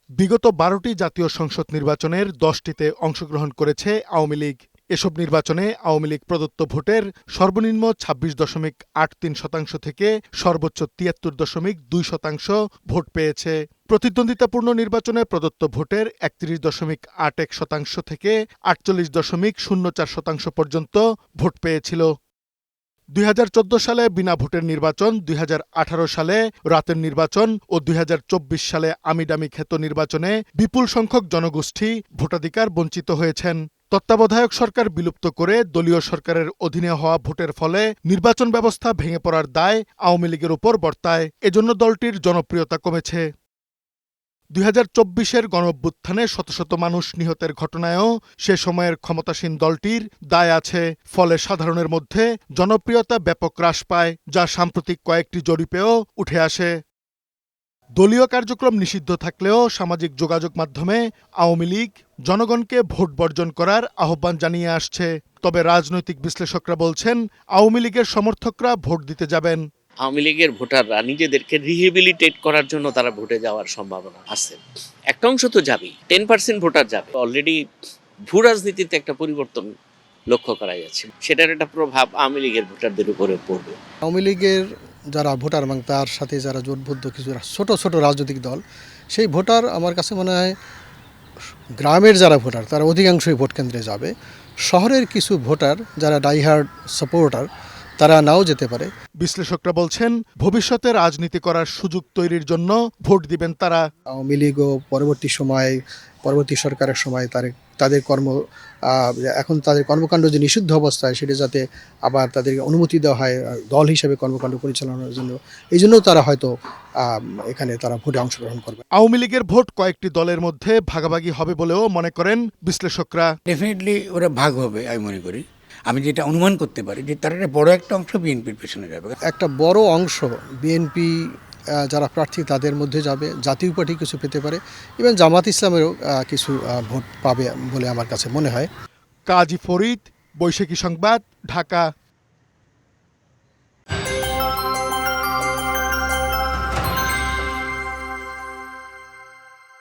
বিগত ১২টি জাতীয় সংসদ নির্বাচনের ১০টিতে অংশগ্রহণ করেছে আওয়ামী লীগ। এসব নির্বাচনে আওয়ামী লীগ প্রদত্ত ভোটের সর্বনিম্ন ২৬.৮৩% থেকে সর্বোচ্চ ৭৩.২% ভোট পেয়েছে। প্রতিদ্বন্দ্বিতাপূর্ণ নির্বাচনে প্রদত্ত ভোটের ৩১.৮১% থেকে ৪৮.০৪% পর্যন্ত ভোট পেয়েছিল। ২০১৪ সালে বিনা ভোটের নির্বাচন, ২০১৮ সালে রাতের নির্বাচন ও ২০২৪ সালে আমিডামি খ্যাত নির্বাচনে বিপুল সংখ্যক জনগোষ্ঠী ভোটাধিকার বঞ্চিত হয়েছেন। তত্ত্বাবধায়ক সরকার বিলুপ্ত করে দলীয় সরকারের অধীনে হওয়া ভোটের ফলে নির্বাচন ব্যবস্থা ভেঙে পড়ার দায় আওয়ামী লীগের ওপর বর্তায়। এজন্য দলটির জনপ্রিয়তা কমেছে। ২০২৪-এর গণঅভ্যুত্থানে শত শত মানুষ নিহতের ঘটনায়ও সে সময়ের ক্ষমতাসীন দলটির দায় আছে। ফলে সাধারণের মধ্যে জনপ্রিয়তা ব্যাপক হ্রাস পায়, যা সাম্প্রতিক কয়েকটি জরিপেও উঠে আসে। দলীয় কার্যক্রম নিষিদ্ধ থাকলেও সামাজিক যোগাযোগ মাধ্যমে আওয়ামী লীগ জনগণকে ভোট বর্জন করার আহ্বান জানিয়ে আসছে। তবে রাজনৈতিক বিশ্লেষকরা বলছেন, আওয়ামী লীগের সমর্থকরা ভোট দিতে যাবেন। আওয়ামী লীগের ভোটাররা নিজেদেরকে রিহেবিলিটেট করার জন্য তারা ভোটে যাওয়ার সম্ভাবনা আছে। একটা অংশ তো যাবেই, 10% ভোটার যাবে। অলরেডি ভূ রাজনীতিতে একটা পরিবর্তন লক্ষ্য করা যাচ্ছে, সেটার একটা প্রভাব আওয়ামী লীগের ভোটারদের উপরে পড়বে। আওয়ামী লীগের যারা ভোটার এবং তার সাথে যারা জোটবদ্ধ কিছু ছোট ছোট রাজনৈতিক দল, সেই ভোটার আমার কাছে মনে হয় গ্রামের যারা ভোটার তারা অধিকাংশই ভোট কেন্দ্রে যাবে। শহরের কিছু ভোটার যারা ডাইহার্ড সাপোর্টার তারা নাও যেতে পারে। বিশ্লেষকরা বলছেন, ভবিষ্যতে রাজনীতি করার সুযোগ তৈরির জন্য ভোট দিবেন তারা। আওয়ামী লীগও পরবর্তী সরকারের সময় তাদের এখন তাদের কর্মকাণ্ড যে নিষিদ্ধ অবস্থায় সেটা যাতে আবার তাদেরকে অনুমতি দেওয়া হয় দল হিসেবে কর্মকাণ্ড পরিচালনার জন্য, এই জন্য তারা হয়তো এখানে তারা ভোটে অংশগ্রহণ করবে। আওয়ামী লীগের ভোট কয়েকটি দলের মধ্যে ভাগাভাগি হবে বলেও মনে করেন বিশ্লেষকরা। ডেফিনেটলি ওরা ভাগ হবে আমি মনে করি। আমি যেটা অনুমান করতে পারি যে তার একটা বড় একটা অংশ বিএনপির পেছনে যাবে। একটা বড় অংশ বিএনপি যারা প্রার্থী তাদের মধ্যে যাবে, জাতীয় পার্টি কিছু পেতে পারে, ইভেন জামাত ইসলামেরও কিছু ভোট পাবে বলে আমার কাছে মনে হয়। কাজী ফরিদ, বৈশাখী সংবাদ, ঢাকা।